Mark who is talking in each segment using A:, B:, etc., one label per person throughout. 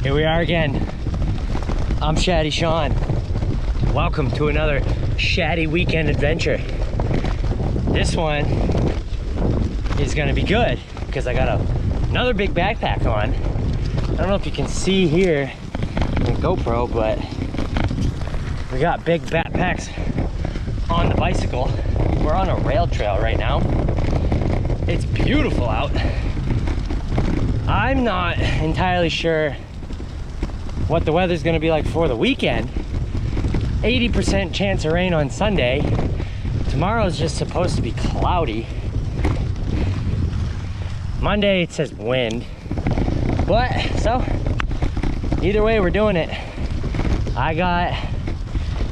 A: Here we are again. I'm Shaddy Sean. Welcome to another Shaddy weekend adventure. This one is gonna be good because I got another big backpack on. I don't know if you can see here in the GoPro, but we got big backpacks on the bicycle. We're on a rail trail right now. It's beautiful out. I'm not entirely sure what the weather's gonna be like for the weekend. 80% chance of rain on Sunday. Tomorrow's just supposed to be cloudy. Monday it says wind. But, so, either way we're doing it. I got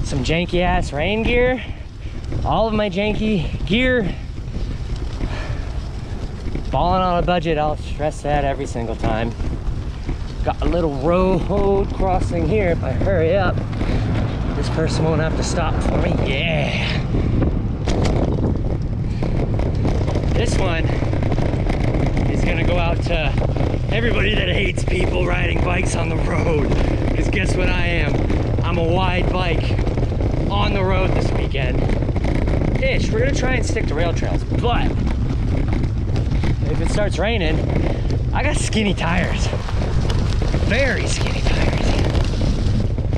A: some janky ass rain gear. All of my janky gear. Falling on a budget, I'll stress that every single time. Got a little road crossing here. If I hurry up, this person won't have to stop for me. Yeah. This one is gonna go out to everybody that hates people riding bikes on the road. Because guess what I am? I'm a wide bike on the road this weekend. Ish, we're gonna try and stick to rail trails, but if it starts raining, I got skinny tires. Very skinny tires.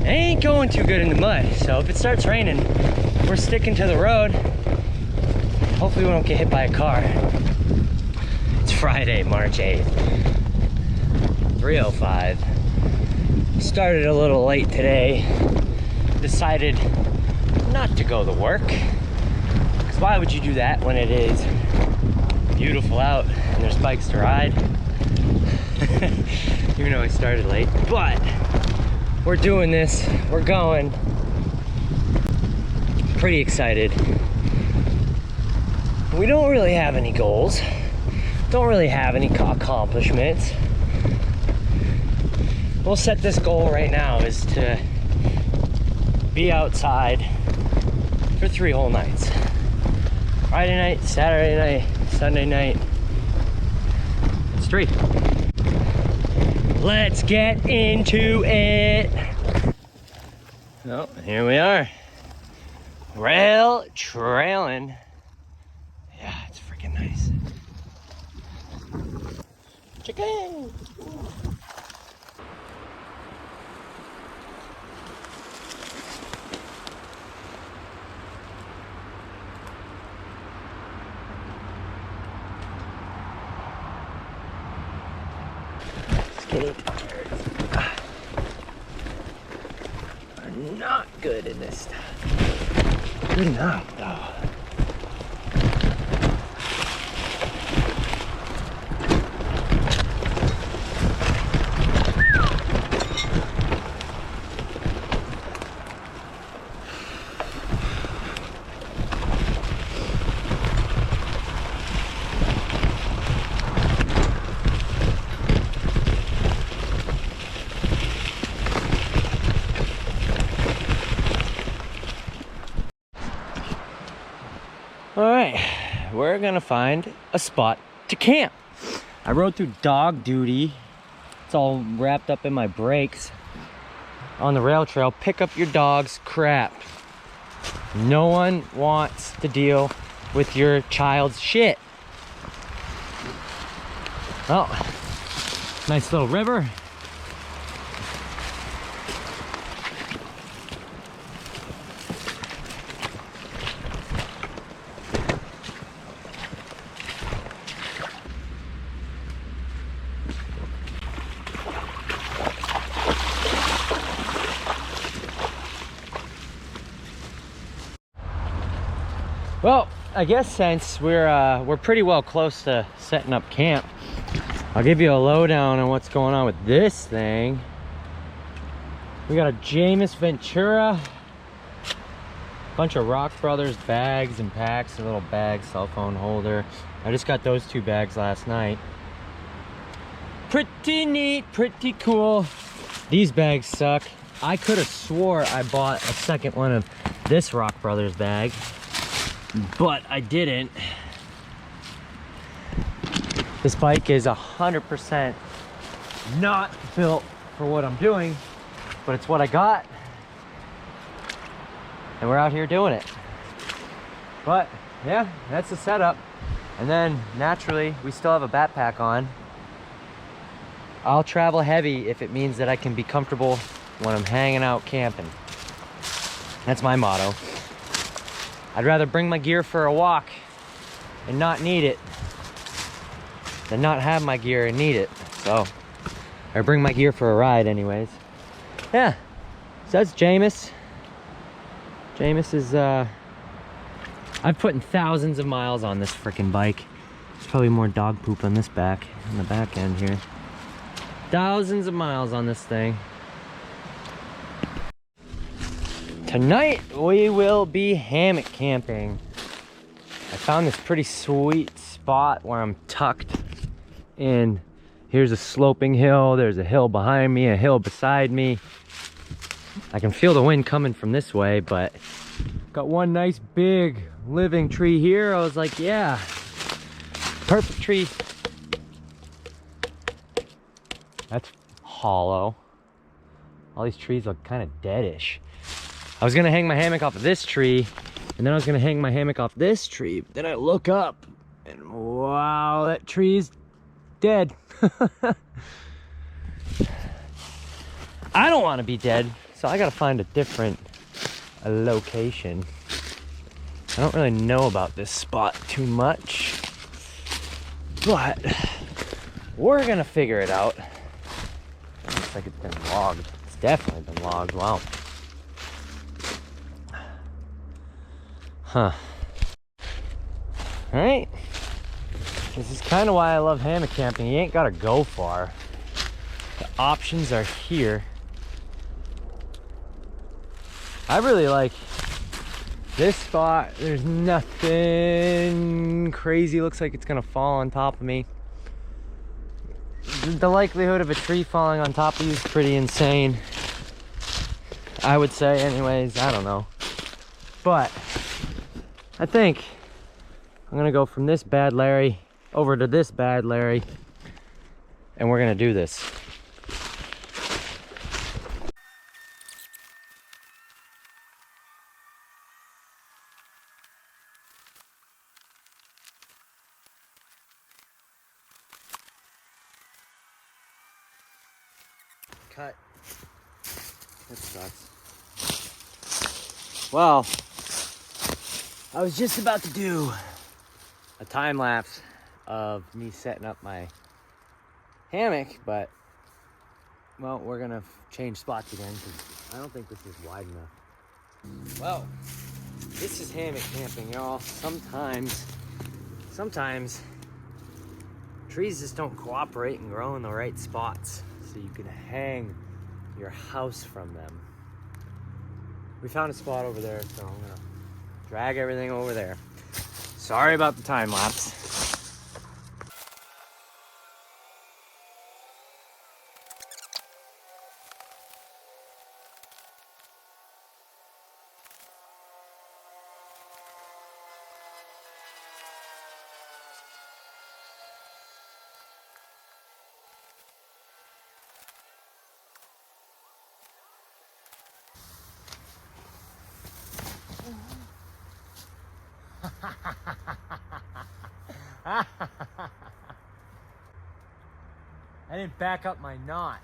A: They ain't going too good in the mud, so if it starts raining, we're sticking to the road. Hopefully we don't get hit by a car. It's Friday, March 8th. 3:05. Started a little late today. Decided not to go to work. Because why would you do that when it is beautiful out and there's bikes to ride? Even though I started late, but we're doing this, we're going. Pretty excited. We don't really have any goals, don't really have any accomplishments. We'll set this goal right now is to be outside for 3 whole nights. Friday night, Saturday night, Sunday night. It's 3. Let's get into it. Oh, here we are. Rail trailing. Yeah, it's freaking nice. Chicken. Skinny tires are not good in this stuff. Good enough though. All right, we're gonna find a spot to camp. I rode through dog duty. It's all wrapped up in my brakes on the rail trail. Pick up your dog's crap. No one wants to deal with your child's shit. Oh, nice little river. Well, I guess since we're pretty well close to setting up camp, I'll give you a lowdown on what's going on with this thing. We got a Jameis Ventura, bunch of Rock Brothers bags and packs, a little bag, cell phone holder. I just got those 2 bags last night. Pretty neat, pretty cool. These bags suck. I could have swore I bought a second one of this Rock Brothers bag, but I didn't. This bike is 100% not built for what I'm doing, but it's what I got. And we're out here doing it. But yeah, that's the setup. And then naturally, we still have a backpack on. I'll travel heavy if it means that I can be comfortable when I'm hanging out camping. That's my motto. I'd rather bring my gear for a walk and not need it than not have my gear and need it. So, I bring my gear for a ride anyways. Yeah, so that's Jameis. Jameis is, I've put in thousands of miles on this freaking bike. There's probably more dog poop on this back, on the back end here. Thousands of miles on this thing. Tonight we will be hammock camping. I found this pretty sweet spot where I'm tucked in. Here's a sloping hill, there's a hill behind me, a hill beside me. I can feel the wind coming from this way, but got one nice big living tree here. I was like, yeah, perfect tree. That's hollow. All these trees look kind of deadish. I was gonna hang my hammock off of this tree, and then I was gonna hang my hammock off this tree. But then I look up, and wow, that tree's dead. I don't want to be dead, so I gotta find a different location. I don't really know about this spot too much, but we're gonna figure it out. Looks like it's been logged. It's definitely been logged. Wow. Huh. Alright. This is kind of why I love hammock camping. You ain't gotta go far. The options are here. I really like this spot. There's nothing crazy. Looks like it's gonna fall on top of me. The likelihood of a tree falling on top of you is pretty insane, I would say anyways. I don't know, but I think I'm gonna go from this bad Larry over to this bad Larry, and we're gonna do this. Cut. That sucks. Well, I was just about to do a time lapse of me setting up my hammock, but well, we're gonna change spots again because I don't think this is wide enough. Well, this is hammock camping, y'all. Sometimes trees just don't cooperate and grow in the right spots, so you can hang your house from them. We found a spot over there, so I'm gonna drag everything over there. Sorry about the time lapse. I didn't back up my knot.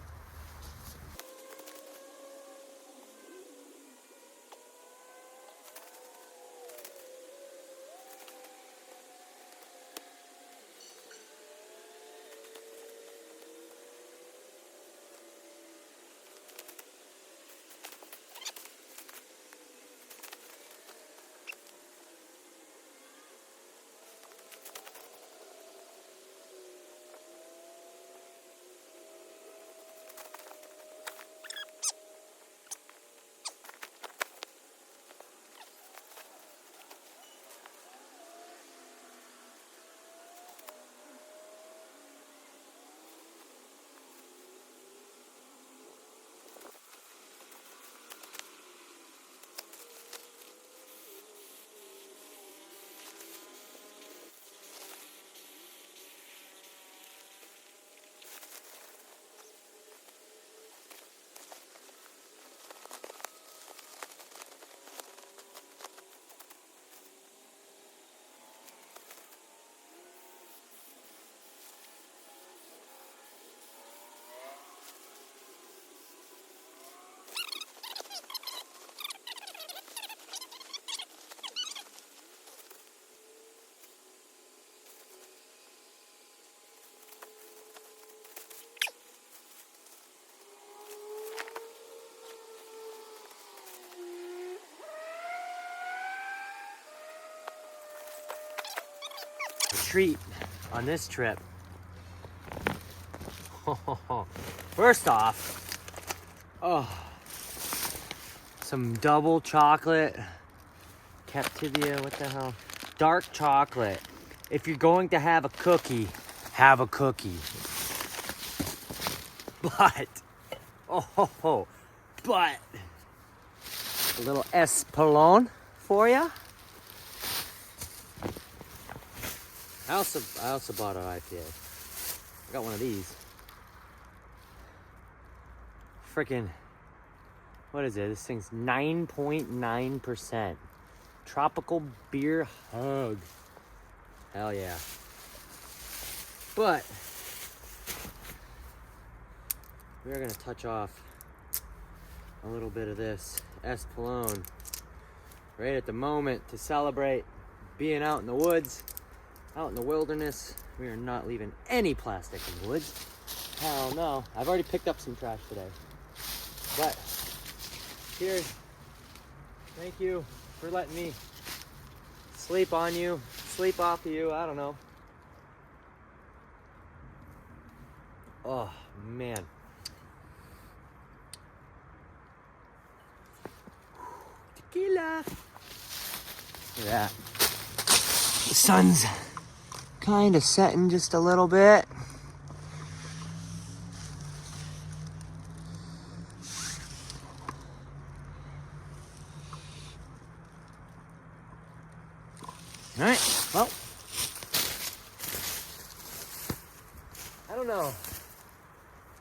A: treat on this trip. First off, some double chocolate Captivia, what the hell? Dark chocolate. If you're going to have a cookie, have a cookie. But, but, a little Espolon for ya. I also bought an IPA. I got one of these. Freaking, what is it? This thing's 9.9%. Tropical beer hug. Hell yeah. But we're gonna touch off a little bit of this Espolon right at the moment to celebrate being out in the woods, out in the wilderness. We are not leaving any plastic in the woods. Hell no. I've already picked up some trash today. But cheers. Thank you for letting me sleep on you, sleep off of you, I don't know. Oh, man. Tequila. Look at that. The sun's kind of setting just a little bit. All right, well, I don't know,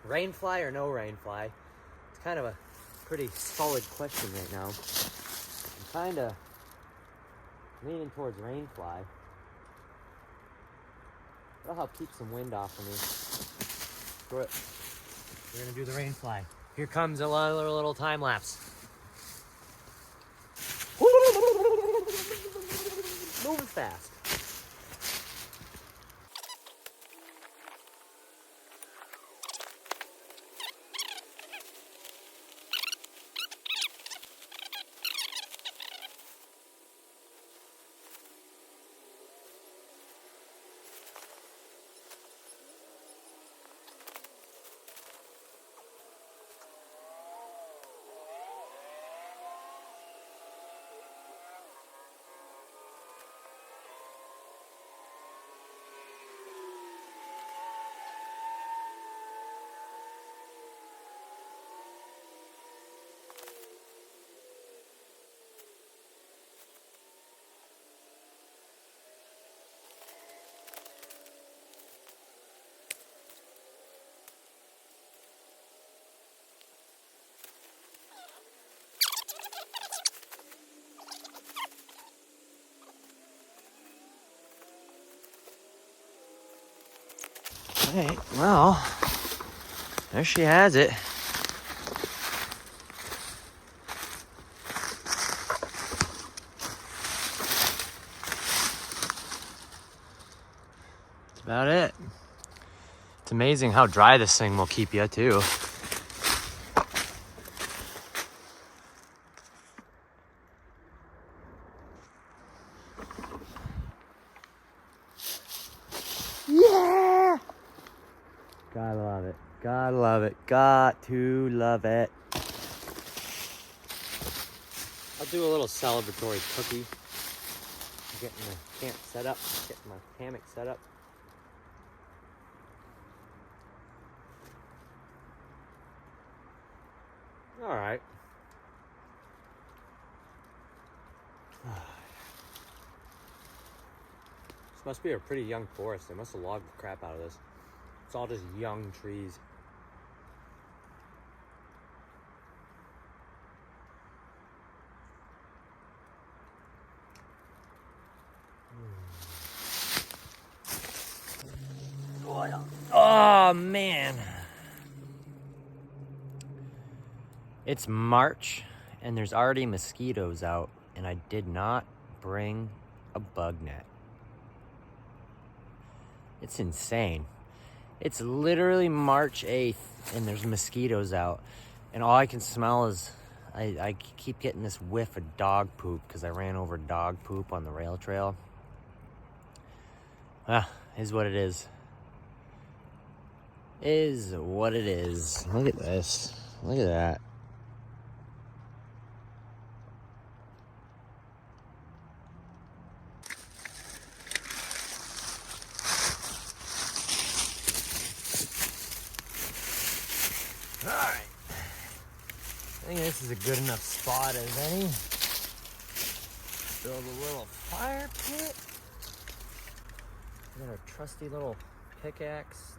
A: rainfly or no rainfly. It's kind of a pretty solid question right now. I'm kind of leaning towards rainfly. That'll help keep some wind off of me. Screw it. We're gonna do the rainfly. Here comes a little time lapse. Moving fast. All right, well, there she has it. That's about it. It's amazing how dry this thing will keep you too. Yeah! Gotta love it. Gotta love it. Got to love it. I'll do a little celebratory cookie. Getting the camp set up. Getting my hammock set up. All right. This must be a pretty young forest. They must have logged the crap out of this. It's all just young trees. Oh man. It's March and there's already mosquitoes out and I did not bring a bug net. It's insane. It's literally March 8th and there's mosquitoes out and all I can smell is I keep getting this whiff of dog poop because I ran over dog poop on the rail trail. Is what it is. Is what it is. Look at this. Look at that. Alright. I think this is a good enough spot as any. Build a little fire pit. We got our trusty little pickaxe.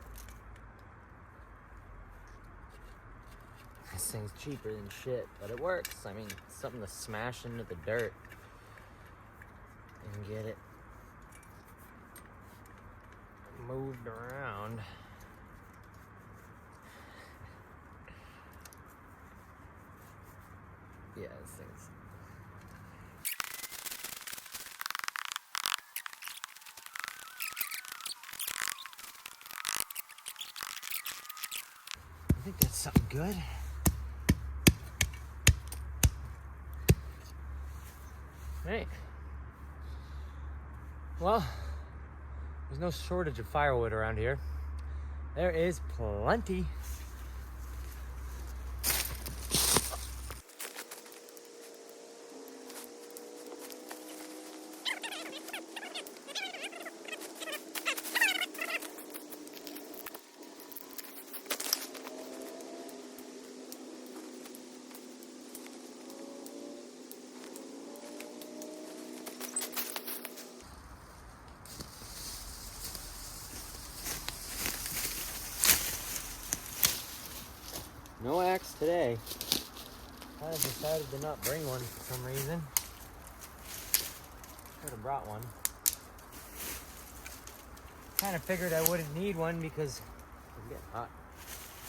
A: This thing's cheaper than shit, but it works. I mean, it's something to smash into the dirt and get it moved around. Yeah, this thing's... I think that's something good. Hey. Well, there's no shortage of firewood around here. There is plenty. No axe today. Kind of decided to not bring one for some reason. Could have brought one. Kind of figured I wouldn't need one because it's getting hot.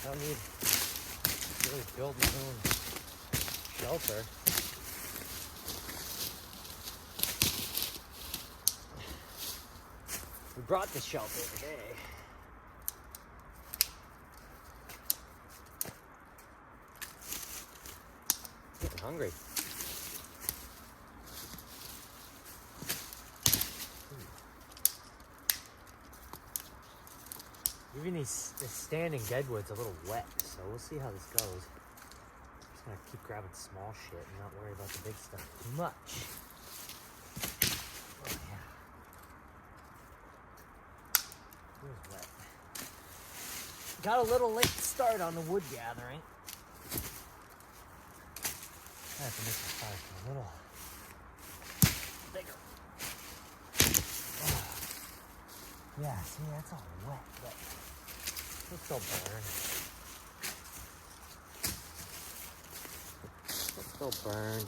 A: I don't need to really build my own shelter. We brought the shelter today. Getting hungry. Even this standing deadwood's a little wet, so we'll see how this goes. I'm just gonna keep grabbing small shit and not worry about the big stuff too much. Oh yeah. It was wet. Got a little late start on the wood gathering. I have to make the fire a little bigger. Oh. Yeah, see, that's all wet, but it'll still burn. It'll still burn.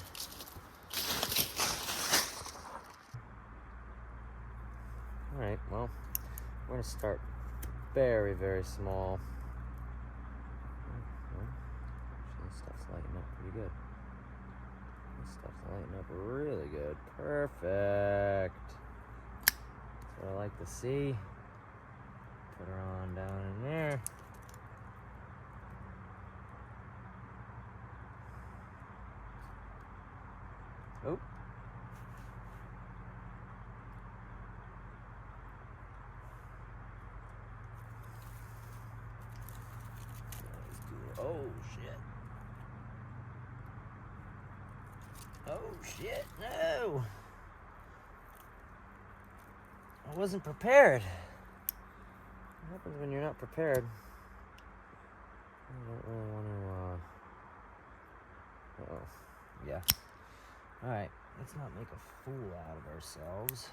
A: Alright, well, we're going to start very, very small. Well, actually, this stuff's lighting up pretty good. This stuff's lighting up really good. Perfect. That's what I like to see. Put her on down in there. Oh. Oh, shit. Oh, shit, no. I wasn't prepared. What happens when you're not prepared? I don't really want to, uh-oh. Yeah. Alright, let's not make a fool out of ourselves.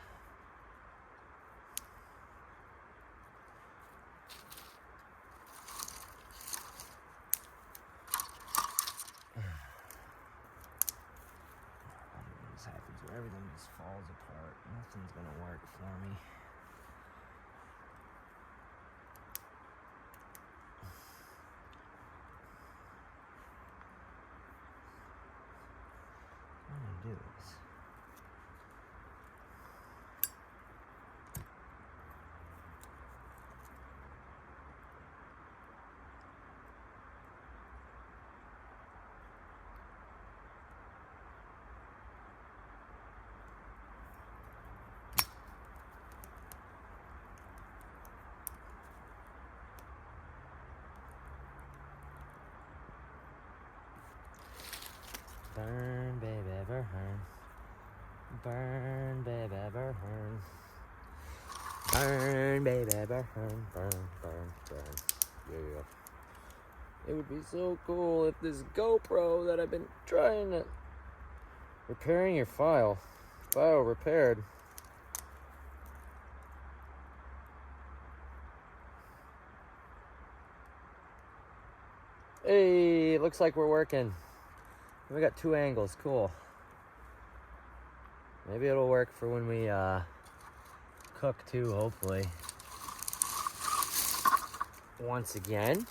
A: This happens where everything just falls apart. Nothing's gonna work for me. What I'm gonna do is Burn, baby, burn. Burn, baby, burn. Burn, baby, burn, burn, burn, burn. Yeah. It would be so cool if this GoPro that I've been trying to... Repairing your file repaired. Hey, it looks like we're working. We got 2 angles, cool. Maybe it'll work for when we cook too, hopefully. Once again,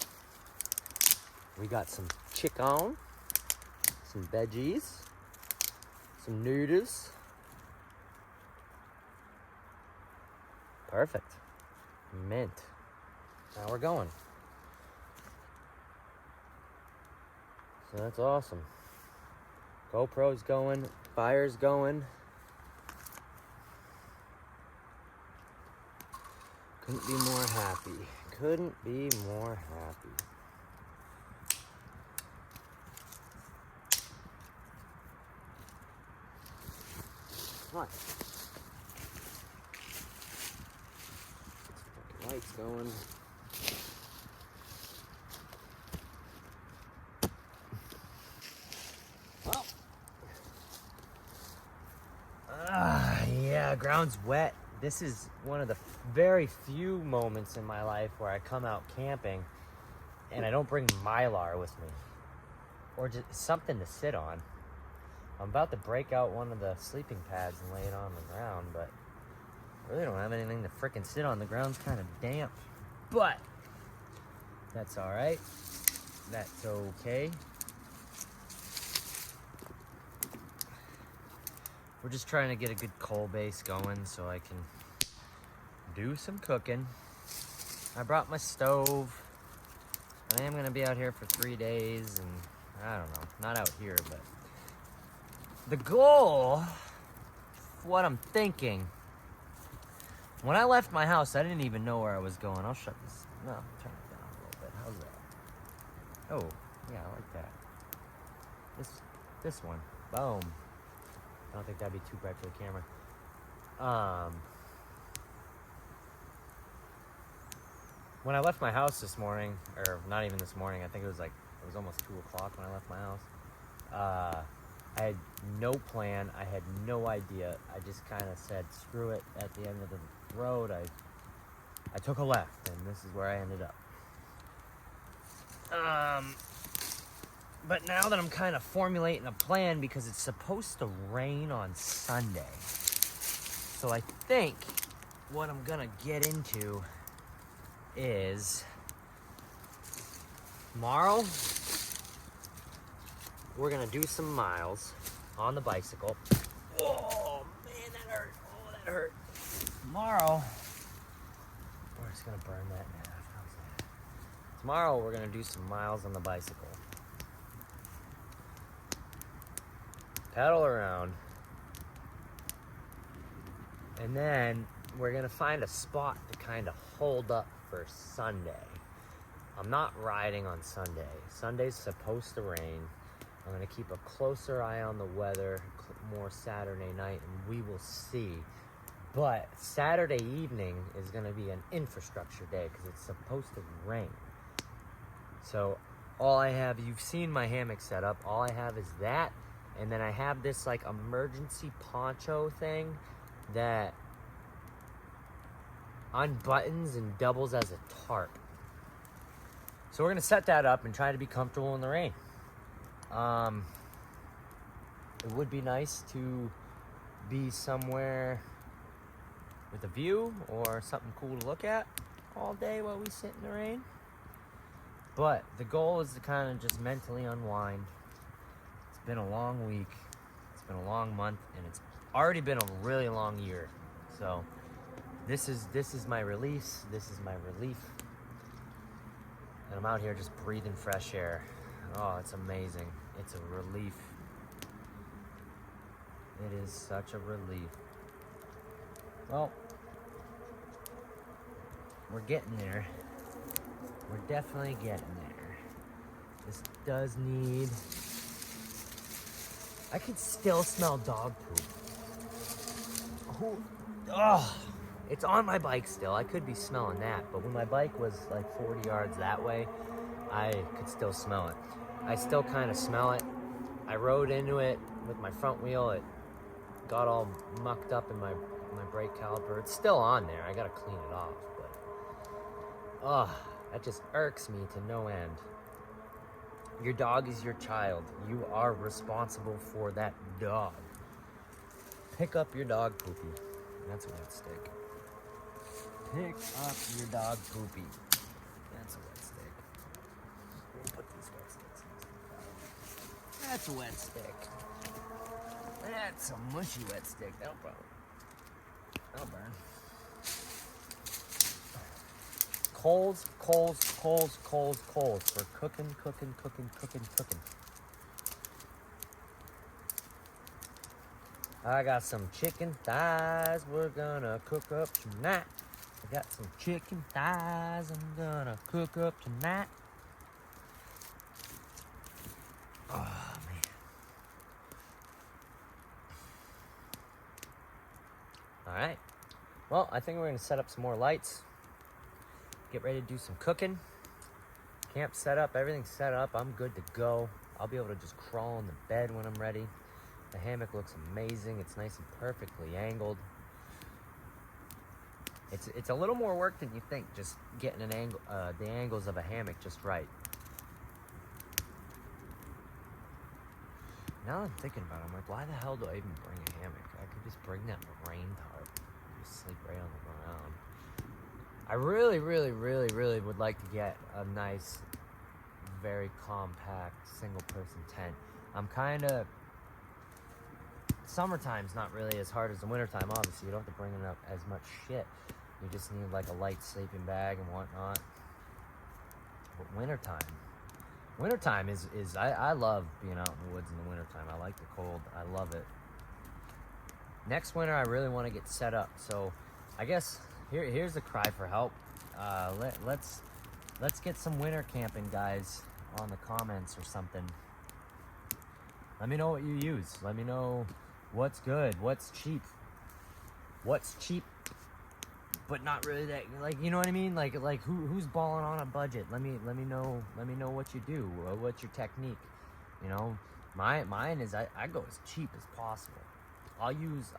A: we got some chicken, some veggies, some noodles. Perfect. Mint. Now we're going. So that's awesome. GoPro's going, fire's going. Couldn't be more happy. Couldn't be more happy. Come on. Fucking lights going. Well. Yeah, ground's wet. This is one of the very few moments in my life where I come out camping and I don't bring Mylar with me. Or just something to sit on. I'm about to break out one of the sleeping pads and lay it on the ground, but I really don't have anything to frickin' sit on. The ground's kind of damp. But that's alright. That's okay. We're just trying to get a good coal base going so I can do some cooking. I brought my stove. I am going to be out here for 3 days, and I don't know, not out here, but the goal, what I'm thinking, when I left my house, I didn't even know where I was going. I'll shut this, no, turn it down a little bit. How's that? Oh, yeah, I like that. This one, boom. I don't think that'd be too bright for the camera. When I left my house this morning, or not even this morning, I think it was almost 2 o'clock when I left my house. I had no plan. I had no idea. I just kind of said, screw it. At the end of the road, I took a left, and this is where I ended up. But now that I'm kind of formulating a plan, because it's supposed to rain on Sunday. So I think what I'm going to get into is tomorrow we're going to do some miles on the bicycle. Oh, man, that hurt. Oh, that hurt. Tomorrow, we're just going to burn that in half. How's that? Tomorrow we're going to do some miles on the bicycle. Pedal around, and then we're gonna find a spot to kind of hold up for Sunday. I'm not riding on Sunday. Sunday's supposed to rain. I'm gonna keep a closer eye on the weather more Saturday night, and we will see. But Saturday evening is gonna be an infrastructure day because it's supposed to rain. So all I have, you've seen my hammock setup, all I have is that. And then I have this like emergency poncho thing that unbuttons and doubles as a tarp. So we're gonna set that up and try to be comfortable in the rain. It would be nice to be somewhere with a view or something cool to look at all day while we sit in the rain. But the goal is to kind of just mentally unwind. It's been a long week, it's been a long month, and it's already been a really long year. So this is my release, this is my relief. And I'm out here just breathing fresh air. Oh, it's amazing. It's a relief. It is such a relief. Well, we're getting there. We're definitely getting there. This does need I can still smell dog poop. Oh, it's on my bike still. I could be smelling that, but when my bike was like 40 yards that way, I could still smell it. I still kind of smell it. I rode into it with my front wheel. It got all mucked up in my brake caliper. It's still on there. I gotta clean it off, but that just irks me to no end. Your dog is your child. You are responsible for that dog. Pick up your dog poopy. That's a wet stick. Pick up your dog poopy. That's a wet stick. We'll put these wet sticks in. That's a wet stick. That's a mushy wet stick. That'll burn. Coals for cooking. I got some chicken thighs we're gonna cook up tonight. I got some chicken thighs I'm gonna cook up tonight. Oh, man. All right. Well, I think we're gonna set up some more lights. Get ready to do some cooking. Camp set up, everything's set up. I'm good to go. I'll be able to just crawl in the bed when I'm ready. The hammock looks amazing. It's nice and perfectly angled. It's a little more work than you think, just getting an angle, the angles of a hammock just right. Now I'm thinking about it, I'm like, why the hell do I even bring a hammock? I could just bring that rain tarp and just sleep right on the ground. I really would like to get a nice, very compact, single-person tent. I'm kind of... Summertime's not really as hard as the wintertime, obviously. You don't have to bring up as much shit. You just need like a light sleeping bag and whatnot. But wintertime is I love being out in the woods in the wintertime. I like the cold. I love it. Next winter, I really want to get set up. So I guess here's a cry for help. Let's get some winter camping guys on the comments or something. Let me know what you use. Let me know what's good, what's cheap, but not really that, like, you know what I mean? Like who's balling on a budget? Let me know what you do. What's your technique? You know, mine is I go as cheap as possible. I'll use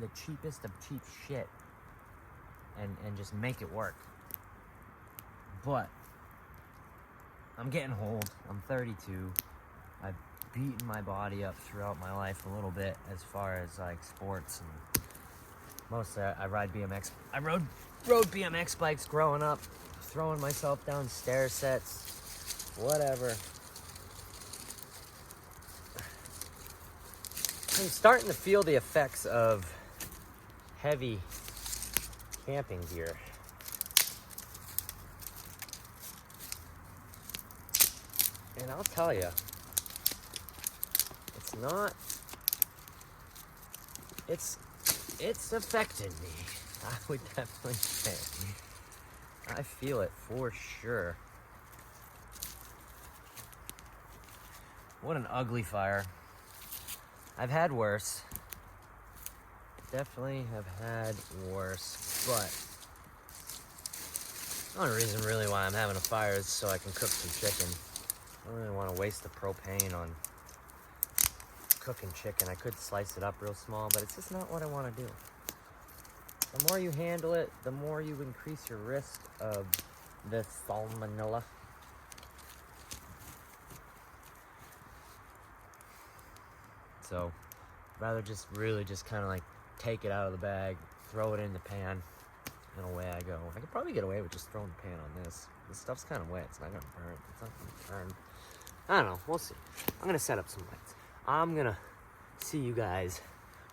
A: the cheapest of cheap shit and just make it work. But I'm getting old. I'm 32. I've beaten my body up throughout my life a little bit as far as like sports, and mostly I ride BMX. I rode BMX bikes growing up, throwing myself down stair sets, whatever. I'm starting to feel the effects of heavy camping gear. And I'll tell you, it's affected me. I would definitely say. I feel it for sure. What an ugly fire. I've had worse. Definitely have had worse, but the only reason really why I'm having a fire is so I can cook some chicken. I don't really want to waste the propane on cooking chicken. I could slice it up real small, but it's just not what I want to do. The more you handle it, the more you increase your risk of the salmonella. So, rather just really just kind of like take it out of the bag, throw it in the pan, and away I go. I could probably get away with just throwing the pan on this. This stuff's kind of wet. It's not going to burn. It's not going to burn. I don't know. We'll see. I'm going to set up some lights. I'm going to see you guys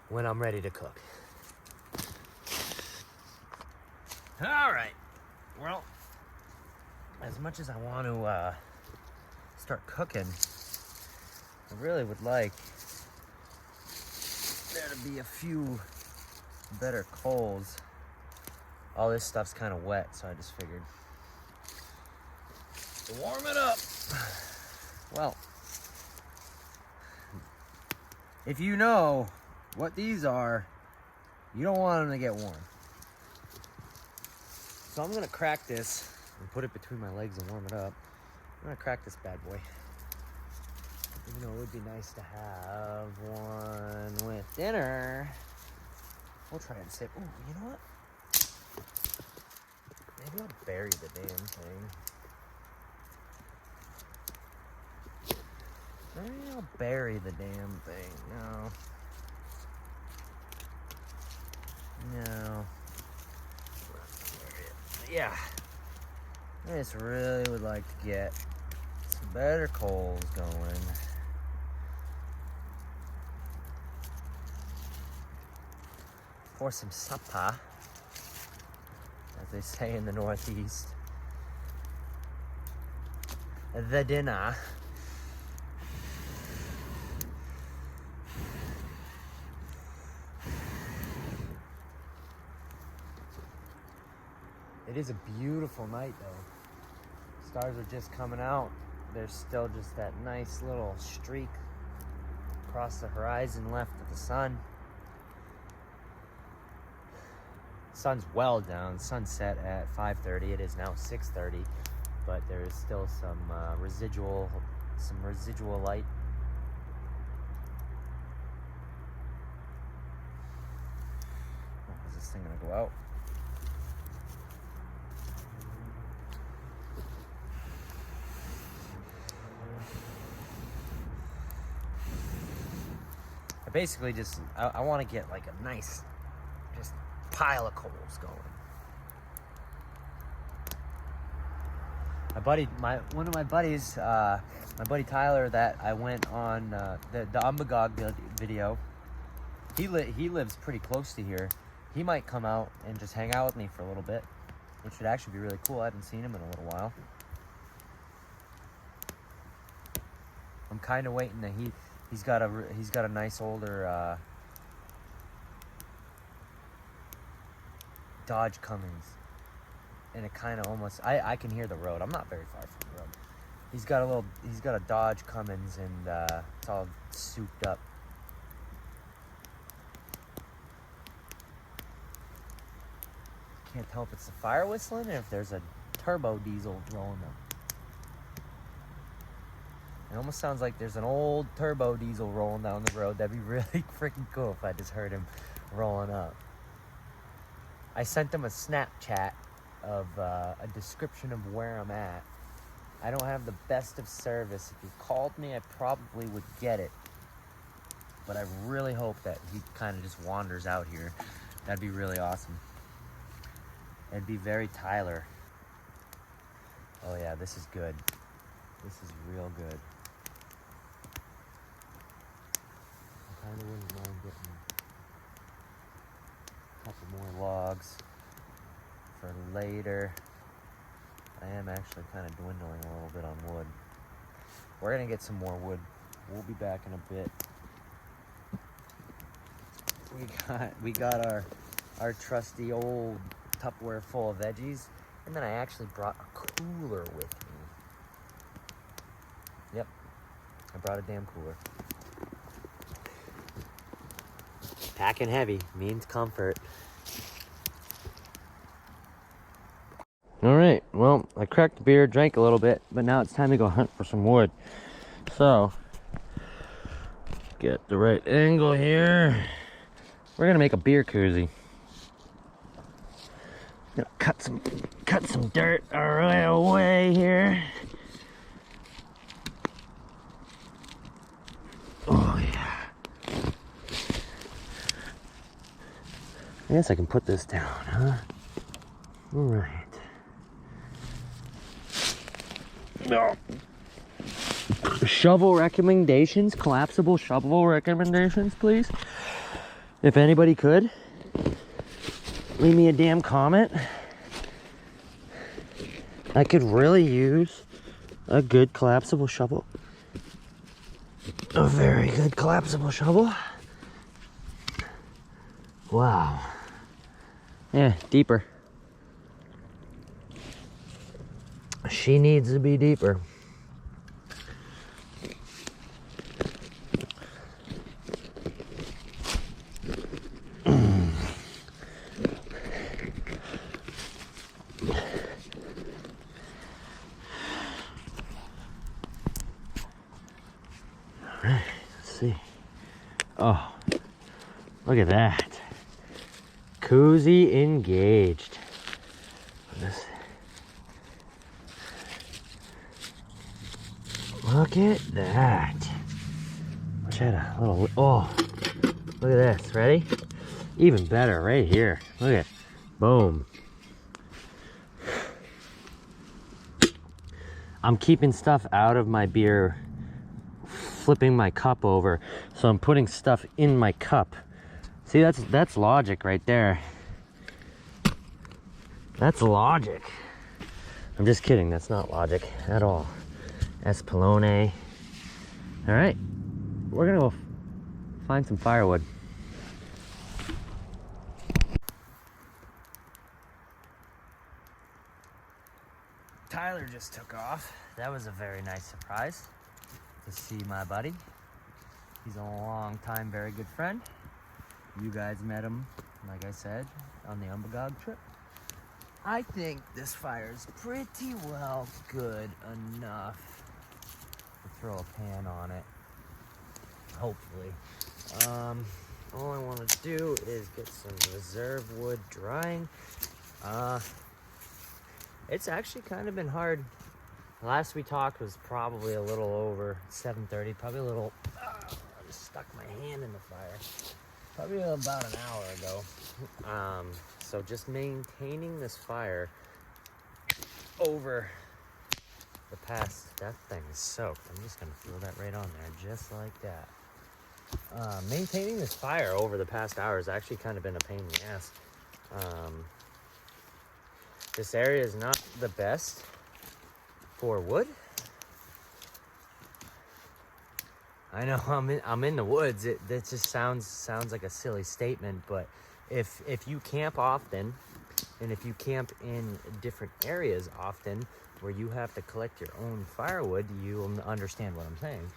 A: when I'm ready to cook. All right. Well, as much as I want to start cooking, I really would like there to be a few better coals. All this stuff's kind of wet, so I just figured to warm it up. Well, if you know what these are, you don't want them to get warm. So I'm gonna crack this and put it between my legs and warm it up. I'm gonna crack this bad boy. Even though it would be nice to have one with dinner. We'll try and sip. Oh, you know what? Maybe I'll bury the damn thing. Maybe I'll bury the damn thing. No. Yeah. I just really would like to get some better coals going. For some supper, as they say in the Northeast. The dinner. It is a beautiful night though. Stars are just coming out. There's still just that nice little streak across the horizon left of the sun. Sun's well down. Sunset at 5:30. It is now 6:30, but there is still some residual light. Oh, is this thing gonna go out? I basically just I want to get like a nice just pile of coals going. One of my buddies, my buddy Tyler, that I went on the Umbagog video. He lives pretty close to here. He might come out and just hang out with me for a little bit, which would actually be really cool. I haven't seen him in a little while. I'm kind of waiting that he's got a nice older Dodge Cummins, and it kind of almost I can hear the road. I'm not very far from the road. He's got a Dodge Cummins, and it's all souped up. Can't tell if it's the fire whistling or if there's a turbo diesel rolling up. It almost sounds like there's an old turbo diesel rolling down the road. That'd be really freaking cool if I just heard him rolling up. I sent him a Snapchat of a description of where I'm at. I don't have the best of service. If he called me, I probably would get it. But I really hope that he kind of just wanders out here. That'd be really awesome. It'd be very Tyler. Oh yeah, this is good. This is real good. I kind of wouldn't mind getting a couple more logs for later. I am actually kind of dwindling a little bit on wood. We're gonna get some more wood. We'll be back in a bit. We got our trusty old Tupperware full of veggies, and then I actually brought a cooler with me. Yep, I brought a damn cooler. Packing heavy means comfort. All right, well, I cracked the beer, drank a little bit, but now it's time to go hunt for some wood. So, get the right angle here. We're gonna make a beer koozie. Gonna cut some dirt right away here. Oh yeah. I guess I can put this down, huh? All right. No. Shovel recommendations, collapsible shovel recommendations, please. If anybody could, leave me a damn comment. I could really use a good collapsible shovel. A very good collapsible shovel. Wow. Yeah, deeper. She needs to be deeper. right, let's see. Oh, look at that. Koozie engaged. Look at that. Wish I had a little, oh, look at this, ready? Even better right here. Look at, boom. I'm keeping stuff out of my beer, flipping my cup over, so I'm putting stuff in my cup. See, that's logic right there. That's logic. I'm just kidding, that's not logic at all. Espolone. All right, we're gonna go find some firewood. Tyler just took off. That was a very nice surprise to see my buddy. He's a long time, very good friend. You guys met him, like I said, on the Umbagog trip. I think this fire is pretty well good enough to throw a pan on it, hopefully. All I want to do is get some reserve wood drying. It's actually kind of been hard. Last we talked was probably a little over 7:30, probably a little, I just stuck my hand in the fire. Probably about an hour ago. So just maintaining this fire over the past, that thing is soaked. I'm just gonna throw that right on there, just like that. Maintaining this fire over the past hour has actually kind of been a pain in the ass. This area is not the best for wood. I know I'm in the woods. That just sounds like a silly statement, but if you camp often, and if you camp in different areas often where you have to collect your own firewood, you'll understand what I'm saying.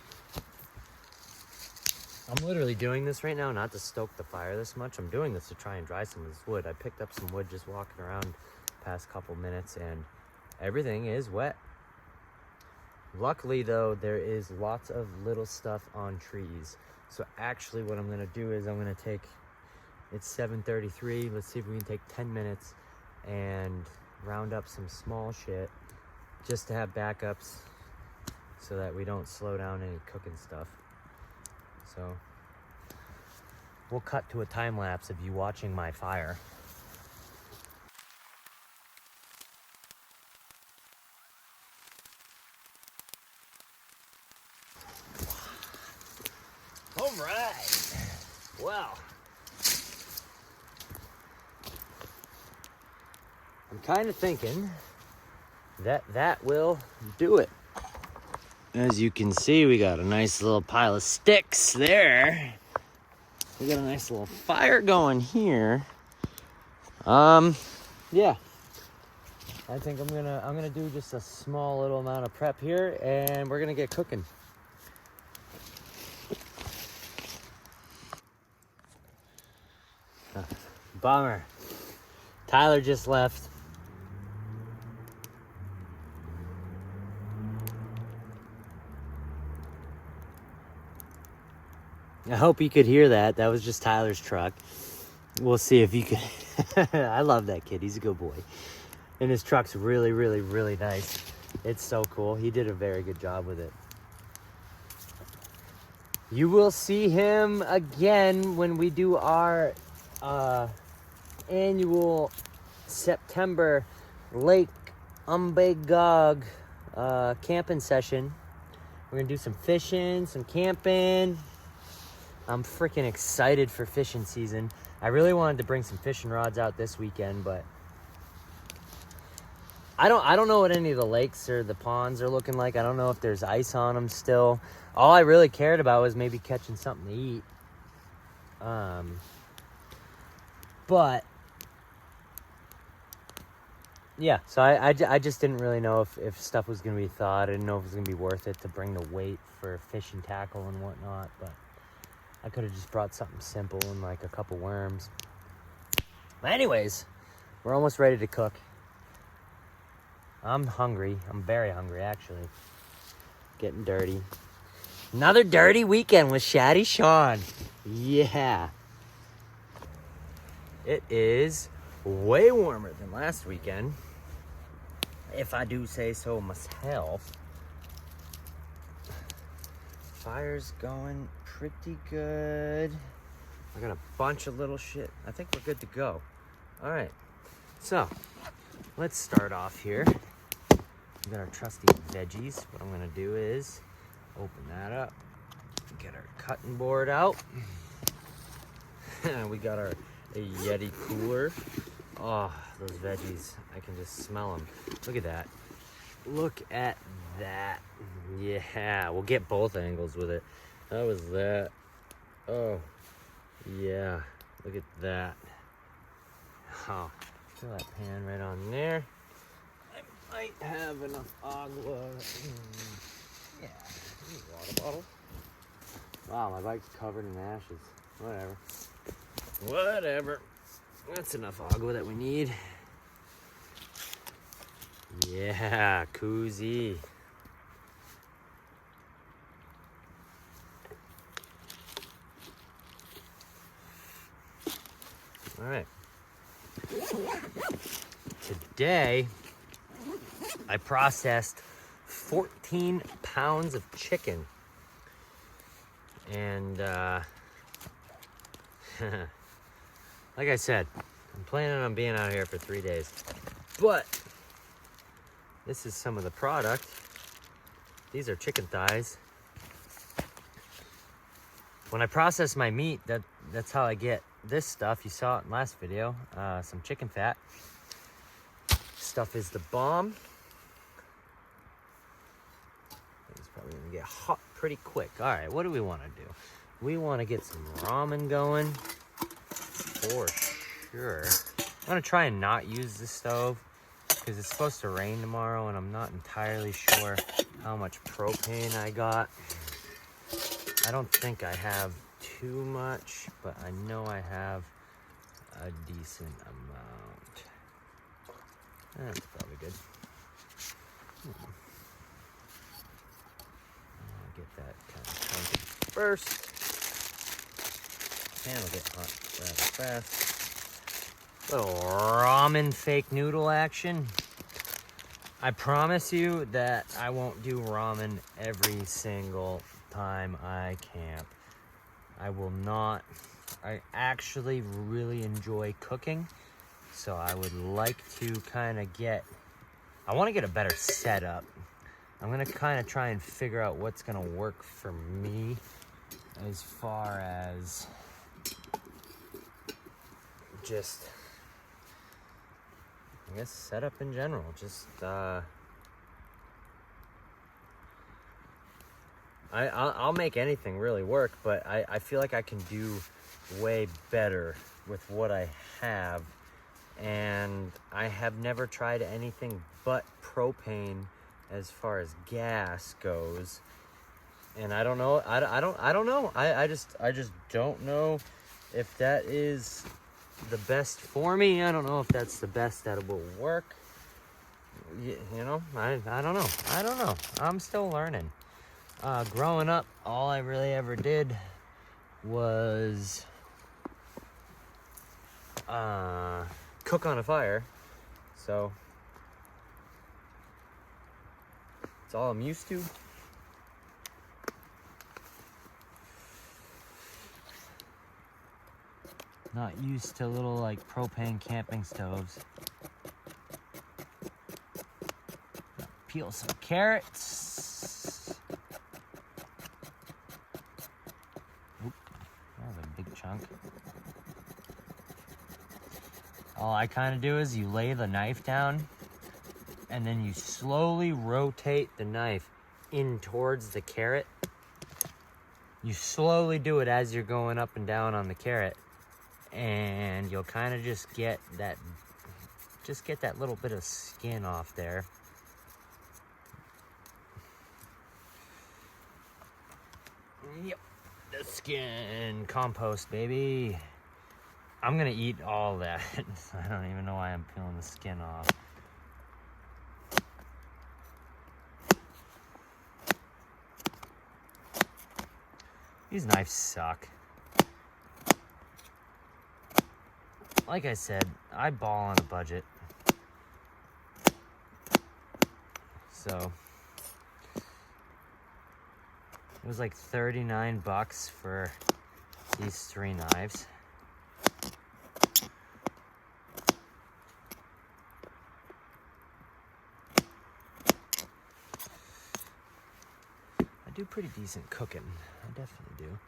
A: I'm literally doing this right now not to stoke the fire this much. I'm doing this to try and dry some of this wood. I picked up some wood just walking around the past couple minutes, and everything is wet. Luckily though, there is lots of little stuff on trees. So actually what I'm gonna do is I'm gonna take, it's 7:33, let's see if we can take 10 minutes and round up some small shit just to have backups so that we don't slow down any cooking stuff. So we'll cut to a time lapse of you watching my fire. All right. Well, I'm kind of thinking that will do it. As you can see, we got a nice little pile of sticks there. We got a nice little fire going here. Yeah. I think I'm gonna do just a small little amount of prep here, and we're gonna get cooking. Bummer. Tyler just left. I hope you could hear that. That was just Tyler's truck. We'll see if you could. I love that kid. He's a good boy. And his truck's really, really, really nice. It's so cool. He did a very good job with it. You will see him again when we do our annual September Lake Umbagog camping session. We're gonna do some fishing, some camping. I'm freaking excited for fishing season. I really wanted to bring some fishing rods out this weekend, but I don't know what any of the lakes or the ponds are looking like. I don't know if there's ice on them still. All I really cared about was maybe catching something to eat. But yeah, so I just didn't really know if stuff was gonna be thawed. I didn't know if it was gonna be worth it to bring the weight for fishing tackle and whatnot, but I could have just brought something simple and like a couple worms. But anyways, we're almost ready to cook. I'm hungry. I'm very hungry, actually. Getting dirty. Another dirty weekend with Shaddy Sean. Yeah. It is way warmer than last weekend, if I do say so myself. Fire's going pretty good. I got a bunch of little shit. I think we're good to go. All right, so let's start off here. We got our trusty veggies. What I'm gonna do is open that up, get our cutting board out. We got our Yeti cooler. Oh, those veggies, I can just smell them. Look at that. Look at that. Yeah, we'll get both angles with it. That was that. Oh, yeah, look at that. Oh, fill that pan right on there. I might have enough agua. Yeah, water bottle. Wow, my bike's covered in ashes. Whatever. That's enough agua that we need. Yeah, koozie. All right. Today, I processed 14 pounds of chicken. And, like I said, I'm planning on being out here for 3 days. But, this is some of the product. These are chicken thighs. When I process my meat, that's how I get this stuff. You saw it in last video, some chicken fat. Stuff is the bomb. It's probably gonna get hot pretty quick. All right, what do we want to do? We want to get some ramen going for sure. I'm gonna try and not use the stove because it's supposed to rain tomorrow and I'm not entirely sure how much propane I got. I don't think I have too much, but I know I have a decent amount. That's probably good. I'll get that kind of chunky first. Pan will get hot rather fast. Little ramen fake noodle action. I promise you that I won't do ramen every single time I camp. I will not. I actually really enjoy cooking, so I would like to kind of I want to get a better setup. I'm going to kind of try and figure out what's going to work for me as far as just, I guess, setup in general. Just, I'll make anything really work, but I feel like I can do way better with what I have. And I have never tried anything but propane as far as gas goes. And I don't know. I don't know. I just don't know if that is the best for me. I don't know if that's the best that will work. You know, I don't know. I don't know. I'm still learning. Growing up, all I really ever did was cook on a fire, so it's all I'm used to. Not used to little like propane camping stoves. Peel some carrots. Oop, that was a big chunk. All I kind of do is you lay the knife down and then you slowly rotate the knife in towards the carrot. You slowly do it as you're going up and down on the carrot, and you'll kind of just get that little bit of skin off there. Yep, the skin compost, baby. I'm gonna eat all that. I don't even know why I'm peeling the skin off. These knives suck. Like I said, I ball on a budget. So it was like 39 bucks for these 3 knives. I do pretty decent cooking. I definitely do.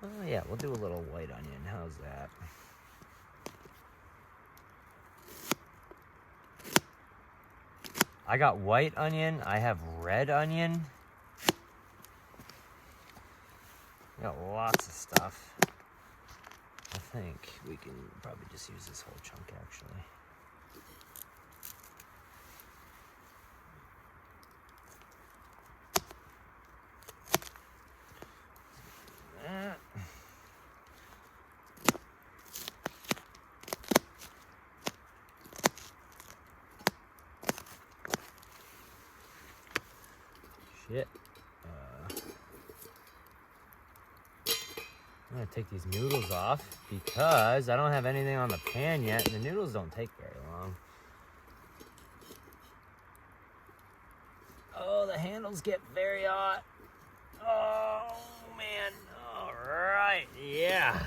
A: Oh yeah, we'll do a little white onion. How's that? I got white onion. I have red onion. I got lots of stuff. I think we can probably just use this whole chunk actually. Shit. I'm gonna take these noodles off because I don't have anything on the pan yet, and the noodles don't take very long. Oh, the handles get very hot. Oh, man. All right, yeah.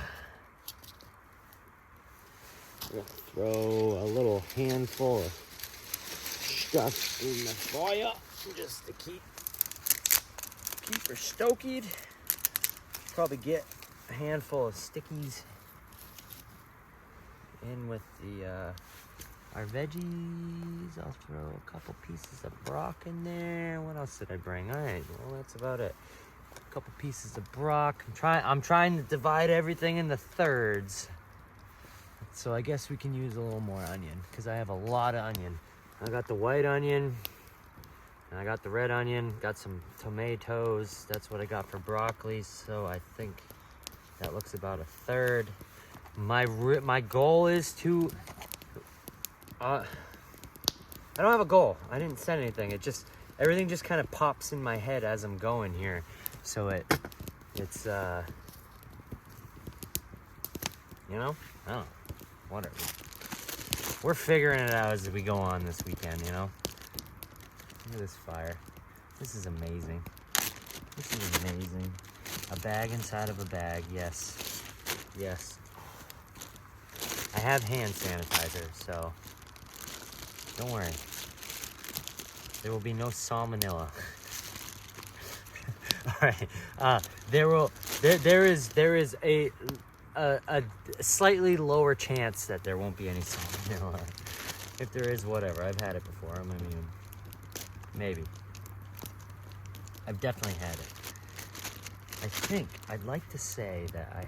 A: I'm gonna throw a little handful of stuff in the fire just to keep her stoked. Probably get a handful of stickies in with the our veggies. I'll throw a couple pieces of brock in there. What else did I bring? All right, well that's about it. A couple pieces of brock. I'm trying to divide everything into thirds. So I guess we can use a little more onion because I have a lot of onion. I got the white onion and I got the red onion, got some tomatoes. That's what I got for broccoli. So I think that looks about a third. My goal is to, I don't have a goal. I didn't set anything. Everything just kind of pops in my head as I'm going here. So it's you know, I don't know, whatever. We're figuring it out as we go on this weekend, you know? Look at this fire. This is amazing. This is amazing. A bag inside of a bag, yes. Yes. I have hand sanitizer, so don't worry. There will be no salmonella. All right. There is a slightly lower chance that there won't be any salmonella. If there is, whatever. I've had it before. I'm immune. Maybe. I've definitely had it. I think I'd like to say that I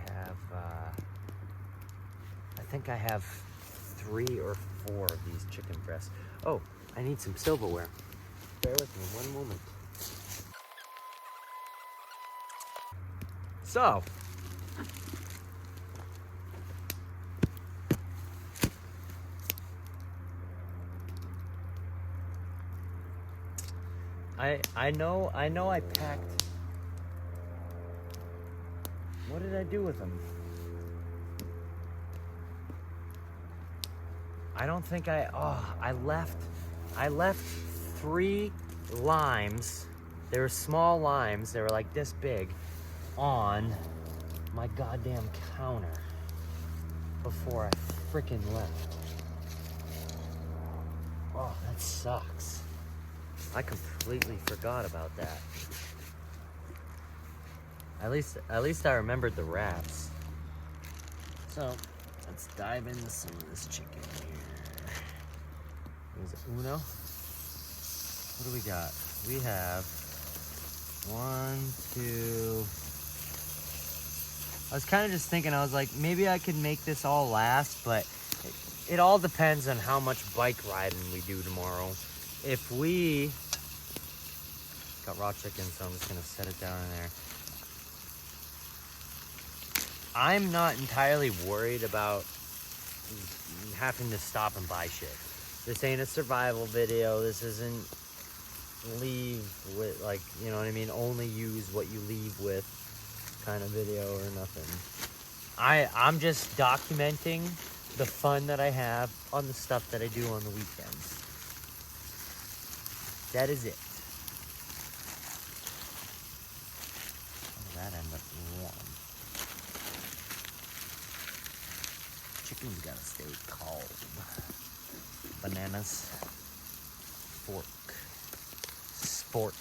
A: have 3 or 4 of these chicken breasts. Oh, I need some silverware. Bear with me one moment. So, I know I packed. What did I do with them? I don't think I left 3 limes. They were small limes. They were like this big on my goddamn counter before I freaking left. Oh, that sucks. I completely forgot about that. At least I remembered the wraps. So, let's dive into some of this chicken here. Is it uno? What do we got? We have 1, 2. I was kind of just thinking, I was like, maybe I could make this all last, but it all depends on how much bike riding we do tomorrow. If we got raw chicken, so I'm just gonna set it down in there. I'm not entirely worried about having to stop and buy shit. This ain't a survival video. This isn't leave with, like, you know what I mean? Only use what you leave with. kind of video or nothing. I'm just documenting the fun that I have on the stuff that I do on the weekends. That is it. That end up warm. Chicken's gotta stay cold. Bananas. Fork. Sport.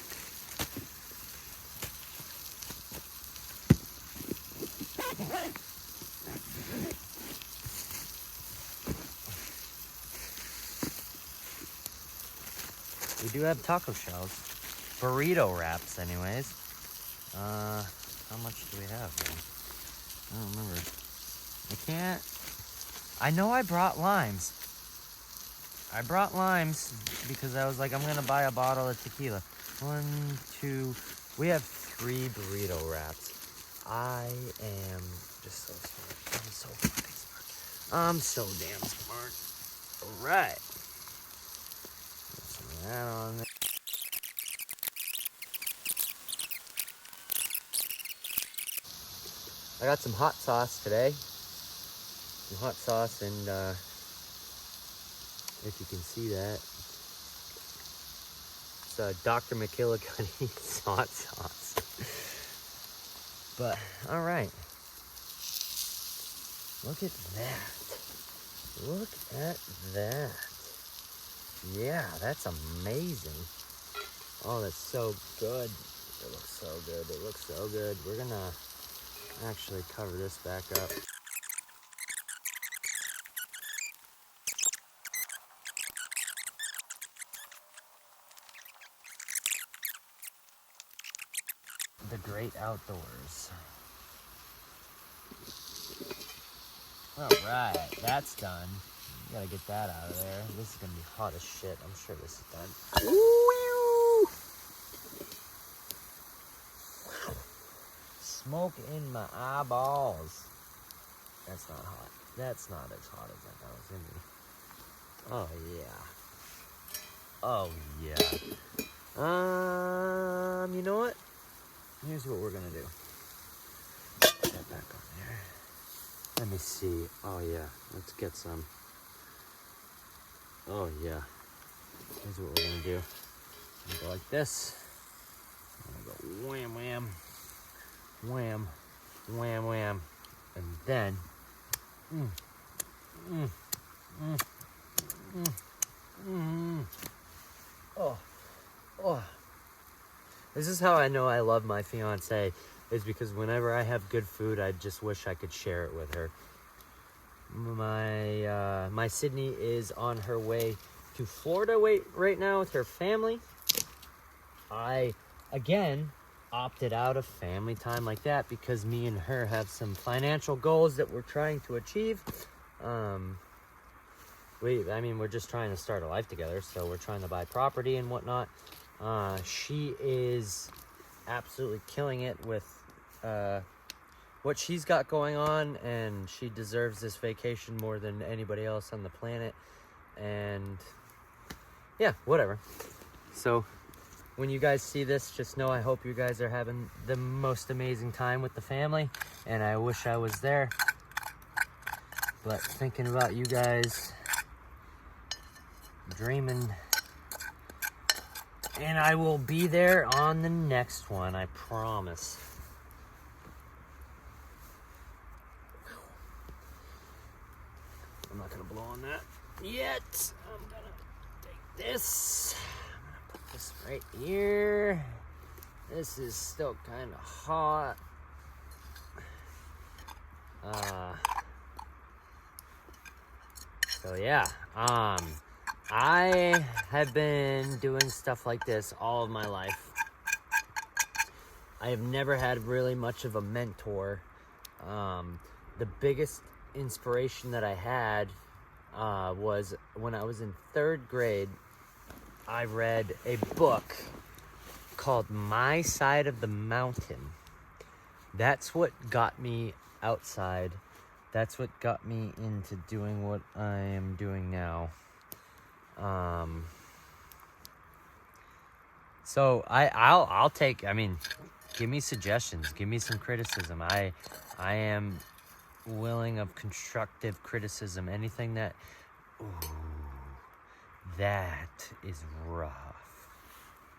A: We do have taco shells. Burrito wraps, anyways. How much do we have, man? I don't remember. I know I brought limes. I brought limes because I was like, I'm gonna buy a bottle of tequila. 1, 2, we have 3 burrito wraps. I am just so smart. I'm so fucking smart. I'm so damn smart. All right. Put some of that on there. I got some hot sauce today. Some hot sauce, and if you can see that, it's Dr. McKillicuddy's hot sauce. But, alright. Look at that. Look at that. Yeah, that's amazing. Oh, that's so good. It looks so good. It looks so good. We're gonna actually cover this back up. The great outdoors. All right, that's done. You gotta get that out of there. This is gonna be hot as shit. I'm sure this is done. Ooh. Smoke in my eyeballs. That's not hot. That's not as hot as I thought it was gonna be. Oh yeah. Oh yeah. You know what? Here's what we're gonna do. Put that back on there. Let me see. Oh yeah. Let's get some. Oh yeah. Here's what we're gonna do. I'm gonna go like this. I'm gonna go wham wham. Wham. Wham wham. And then Oh. Oh. This is how I know I love my fiance, is because whenever I have good food, I just wish I could share it with her. My Sydney is on her way to Florida right now with her family. I, again, opted out of family time like that because me and her have some financial goals that we're trying to achieve. We're just trying to start a life together, so we're trying to buy property and whatnot. She is absolutely killing it with what she's got going on, and she deserves this vacation more than anybody else on the planet. And yeah, whatever. So when you guys see this, just know I hope you guys are having the most amazing time with the family, and I wish I was there. But thinking about you guys, dreaming, and I will be there on the next one, I promise. I'm not gonna blow on that yet. I'm gonna take this. I'm gonna put this right here. This is still kind of hot. So yeah, I have been doing stuff like this all of my life. I have never had really much of a mentor. The biggest inspiration that I had was when I was in 3rd grade. I read a book called My Side of the Mountain. That's what got me outside. That's what got me into doing what I am doing now. So I'll take, give me suggestions. Give me some criticism. I am willing of constructive criticism. Anything that... Ooh, that is rough.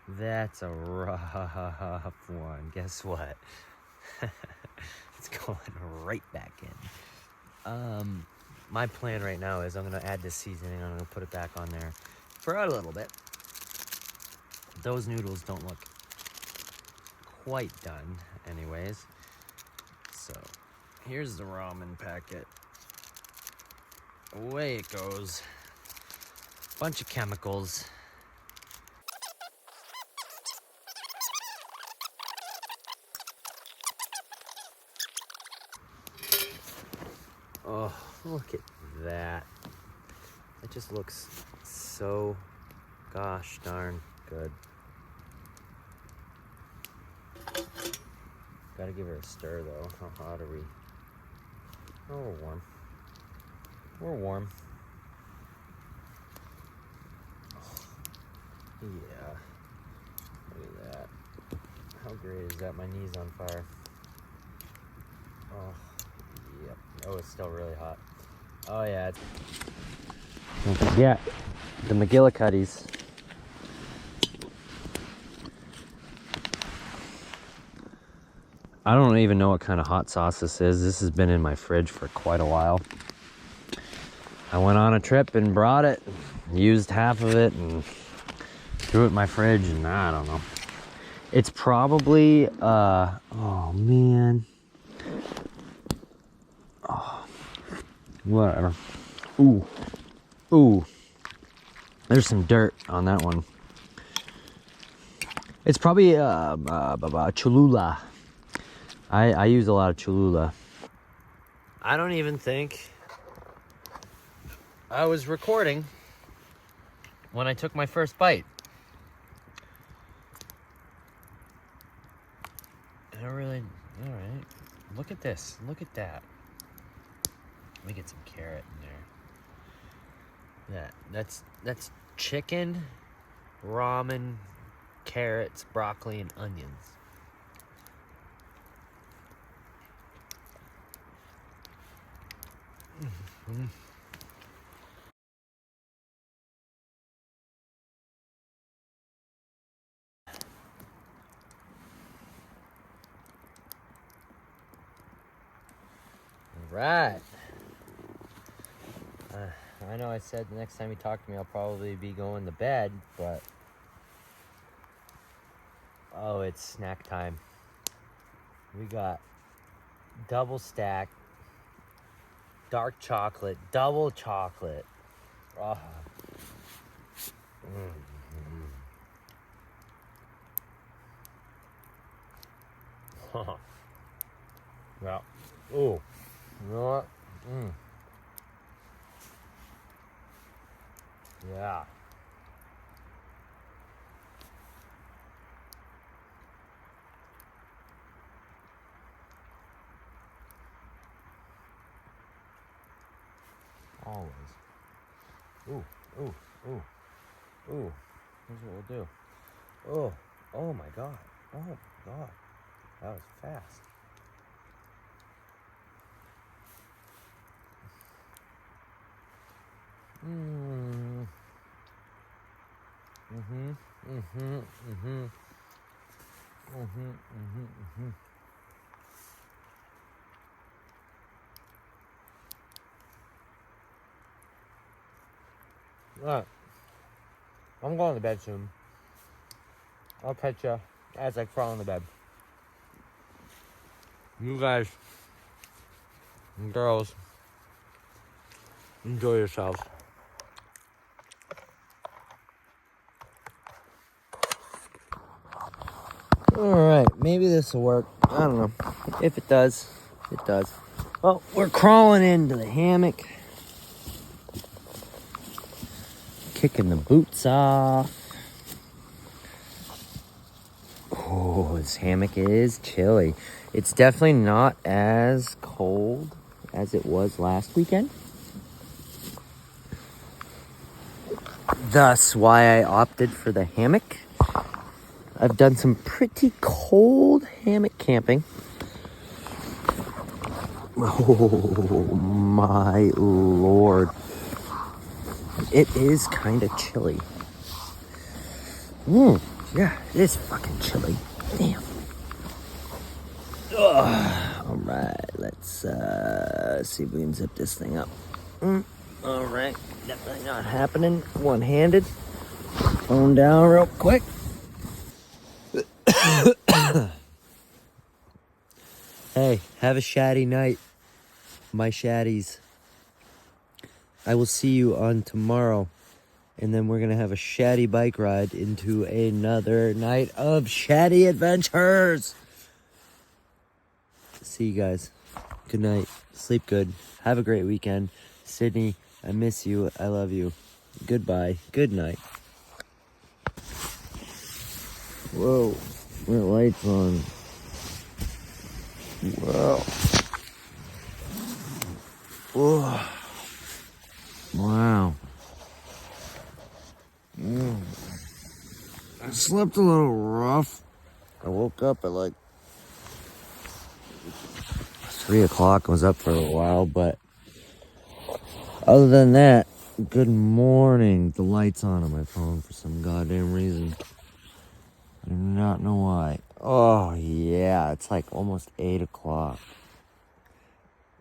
A: That's a rough one. Guess what? It's going right back in. My plan right now is I'm going to add this seasoning. I'm going to put it back on there for a little bit. Those noodles don't look quite done anyways. So here's the ramen packet. Away it goes. Bunch of chemicals. Oh, look at that. It just looks so gosh darn good. Gotta give her a stir though. How hot are we? Oh, we're warm. We're warm. Oh, yeah. Look at that. How great is that? My knee's on fire. Oh, yep. Oh, it's still really hot. Oh, yeah. Don't forget the McGillicuddies. I don't even know what kind of hot sauce this is. This has been in my fridge for quite a while. I went on a trip and brought it, used half of it, and threw it in my fridge, and I don't know. It's probably, oh man. Oh, whatever. Ooh. Ooh. There's some dirt on that one. It's probably Cholula. I use a lot of Cholula. I don't even think I was recording when I took my first bite. I don't really, all right. Look at this, look at that. Let me get some carrot in there. That's chicken, ramen, carrots, broccoli, and onions. Mm-hmm. Right. I know I said the next time you talk to me, I'll probably be going to bed, but oh, it's snack time. We got double stack, dark chocolate, double chocolate. Oh. Mm-hmm. Yeah. Ooh. You know what? Yeah. Always. Ooh, ooh, ooh, ooh. Here's what we'll do. Oh, oh my God. Oh my God. That was fast. Mm. Mm-hmm. Mm-hmm. Mm-hmm. Mm-hmm. Mm-hmm. Mm-hmm. All right. I'm going to bed soon. I'll catch you as I crawl into bed. You guys and girls, enjoy yourselves. Alright, maybe this will work. I don't know. If it does, it does. Well, we're crawling into the hammock. Kicking the boots off. Oh, this hammock is chilly. It's definitely not as cold as it was last weekend. Thus, why I opted for the hammock. I've done some pretty cold hammock camping. Oh my lord. It is kind of chilly. Yeah, it is fucking chilly. Damn. Ugh. All right, let's see if we can zip this thing up. All right, definitely not happening one-handed. Phone down real quick. Hey, have a shaddy night, my shaddies. I will see you on tomorrow, and then we're gonna have a shaddy bike ride into another night of shaddy adventures. See you guys. Good night. Sleep good. Have a great weekend. Sydney, I miss you. I love you. Goodbye. Good night. Whoa, that light's on. Whoa. Whoa. Wow. I slept a little rough. I woke up at like 3 o'clock. I was up for a while, but other than that, good morning. The light's on my phone for some goddamn reason. I do not know why. Oh, yeah, it's like almost 8 o'clock.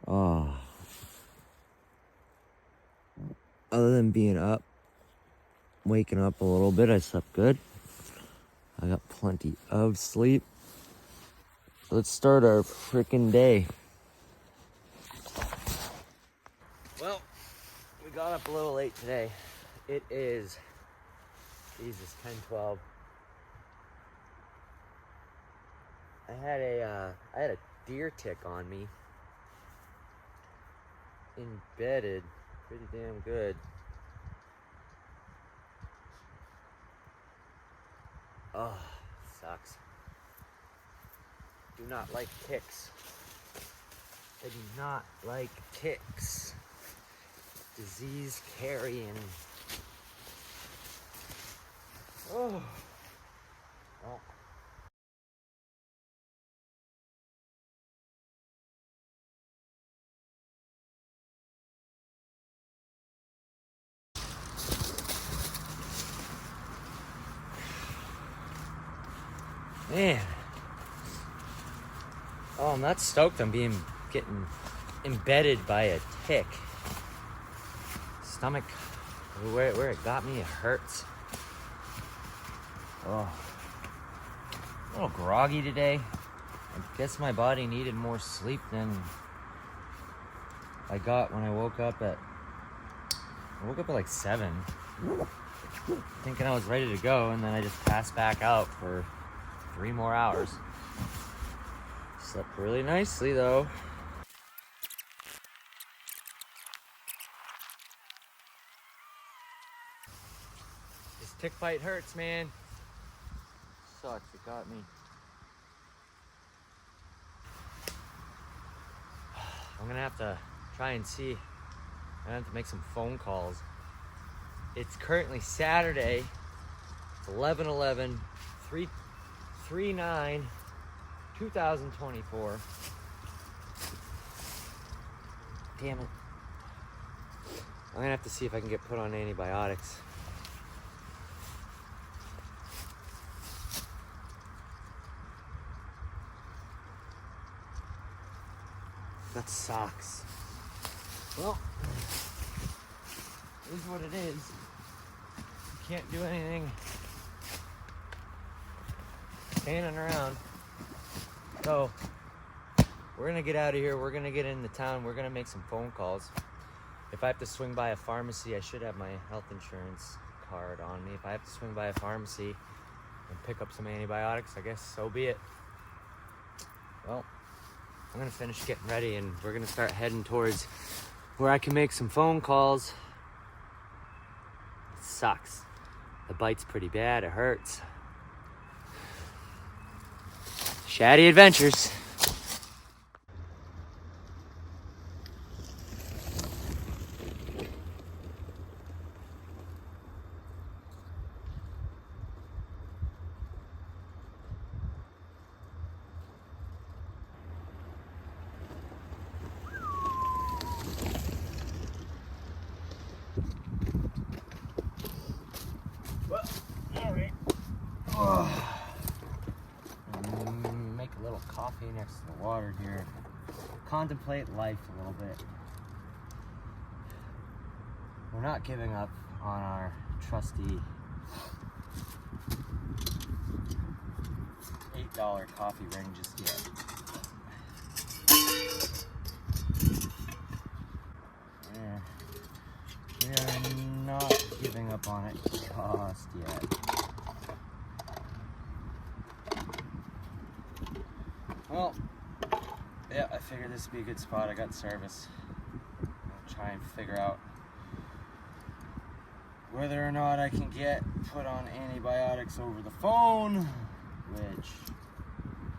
A: Oh. Other than being up, waking up a little bit, I slept good. I got plenty of sleep. So let's start our freaking day. Well, we got up a little late today. It is, Jesus, 10:12. I had a deer tick on me. Embedded pretty damn good. Oh, sucks. Do not like ticks. I do not like ticks. Disease carrying. Oh. Well. Man. Oh, I'm not stoked on getting embedded by a tick. Stomach, where it got me, it hurts. Oh. A little groggy today. I guess my body needed more sleep than I got when I woke up at like 7. Thinking I was ready to go, and then I just passed back out for 3 more hours. Slept really nicely though. This tick bite hurts, man. Sucks, it got me. I'm gonna have to try and see. I'm gonna have to make some phone calls. It's currently Saturday. It's 11/11, 3/9/2024. Damn it. I'm gonna have to see if I can get put on antibiotics. That sucks. Well, it is what it is. You can't do anything standing around. So, we're gonna get out of here. We're gonna get into town. We're gonna make some phone calls. If I have to swing by a pharmacy, I should have my health insurance card on me. If I have to swing by a pharmacy and pick up some antibiotics, I guess so be it. Well, I'm gonna finish getting ready and we're gonna start heading towards where I can make some phone calls. It sucks. The bite's pretty bad, it hurts. Shaddy adventures. coffee next to the water here. Contemplate life a little bit. We're not giving up on our trusty $8 coffee ring just yet. We are not giving up on it just yet. Well, yeah, I figured this would be a good spot. I got service. I'll try and figure out whether or not I can get put on antibiotics over the phone, which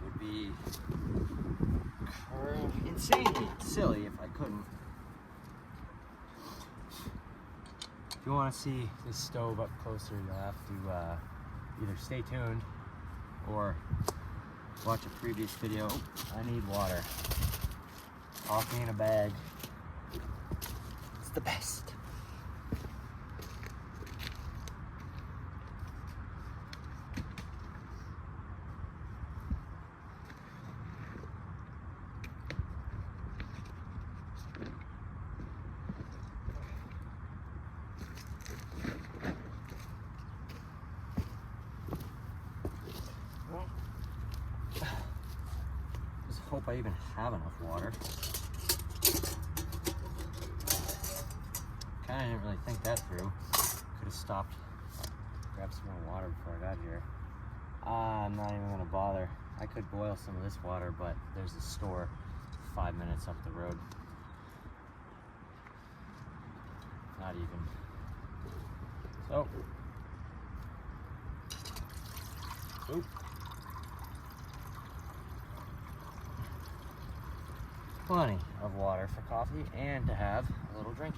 A: would be insanely silly if I couldn't. If you want to see this stove up closer, you'll have to either stay tuned or watch a previous video. Oh, I need water. Coffee in a bag. It's the best. Hope I even have enough water. Kind of didn't really think that through. Could have stopped, grabbed some more water before I got here. I'm not even gonna bother. I could boil some of this water, but there's a store 5 minutes up the road. Not even. So, oop. Plenty of water for coffee and to have a little drink.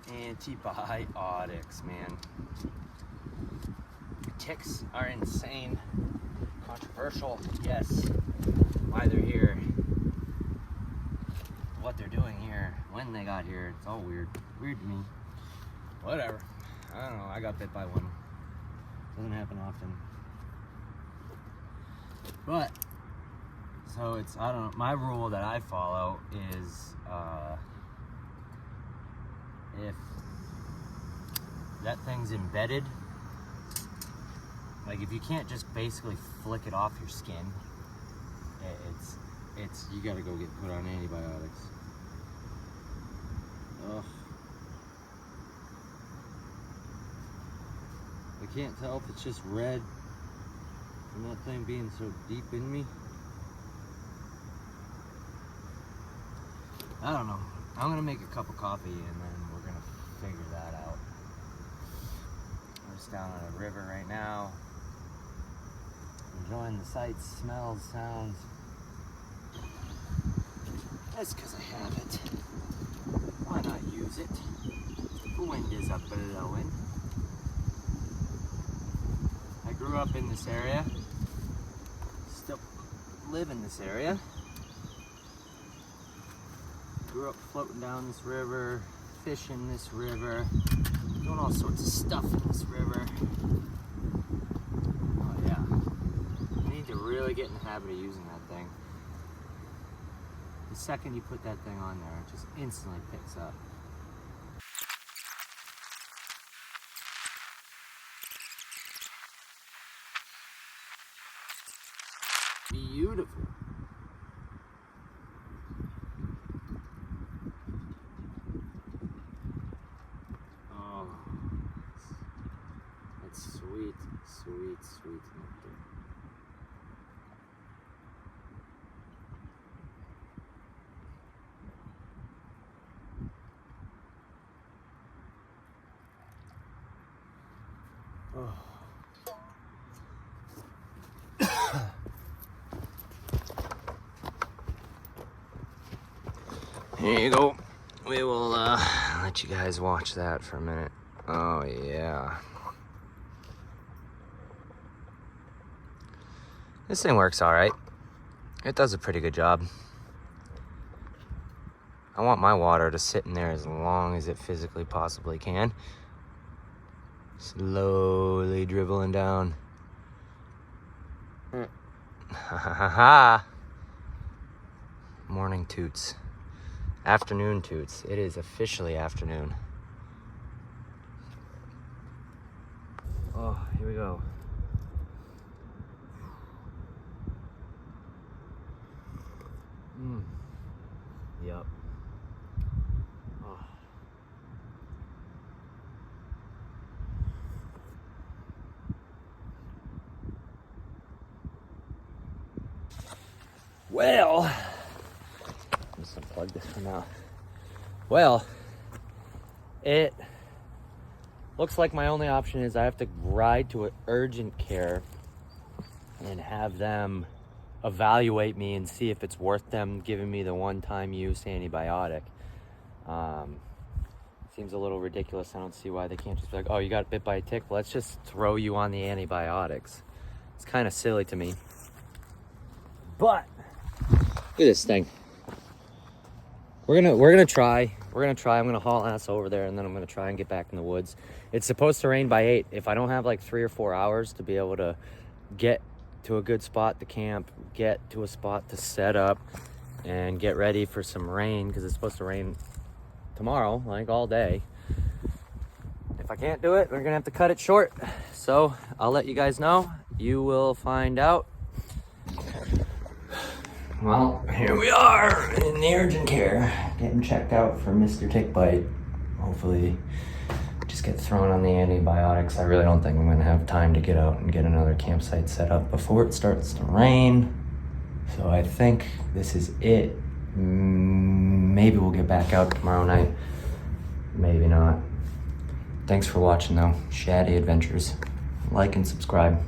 A: Antibiotics, man. Ticks are insane. Controversial, yes. Why they're here, what they're doing here, when they got here, it's all weird. Weird to me. Whatever. I don't know, I got bit by one. Doesn't happen often. But, so it's, I don't know, my rule that I follow is, if that thing's embedded, like if you can't just basically flick it off your skin, it's you gotta go get put on antibiotics. Ugh. I can't tell if it's just red from that thing being so deep in me. I don't know. I'm gonna make a cup of coffee and then we're gonna figure that out. I'm just down on a river right now, enjoying the sights, smells, sounds. That's because I have it. Why not use it? The wind is up blowing. I grew up in this area, still live in this area. Grew up floating down this river, fishing this river, doing all sorts of stuff in this river. Oh yeah, you need to really get in the habit of using that thing. The second you put that thing on there, it just instantly picks up. Beautiful. Oh, it's sweet, sweet, sweet nectar. Oh. Here you go. we will let you guys watch that for a minute. Oh yeah. This thing works all right. It does a pretty good job. I want my water to sit in there as long as it physically possibly can. Slowly dribbling down. Ha ha ha. Morning toots. Afternoon toots. It is officially afternoon. Oh, here we go. Yep. Oh. Well, just unplug this for now. Well, it looks like my only option is I have to ride to an urgent care and have them evaluate me and see if it's worth them giving me the one-time use antibiotic. Seems a little ridiculous. I don't see why they can't just be like, oh, you got bit by a tick, let's just throw you on the antibiotics. It's kind of silly to me. But look at this thing. We're gonna try. I'm gonna haul ass over there, and then I'm gonna try and get back in the woods. It's supposed to rain by 8. If I don't have like 3 or 4 hours to be able to get to a good spot to camp, get to a spot to set up, and get ready for some rain, because it's supposed to rain tomorrow, like all day. If I can't do it, we're gonna have to cut it short. So I'll let you guys know. You will find out. Well, here we are in the urgent care, getting checked out for Mr. Tick Bite. Hopefully just get thrown on the antibiotics. I really don't think I'm gonna have time to get out and get another campsite set up before it starts to rain. So I think this is it. Maybe we'll get back out tomorrow night. Maybe not. Thanks for watching though. Shaddy Adventures. Like and subscribe.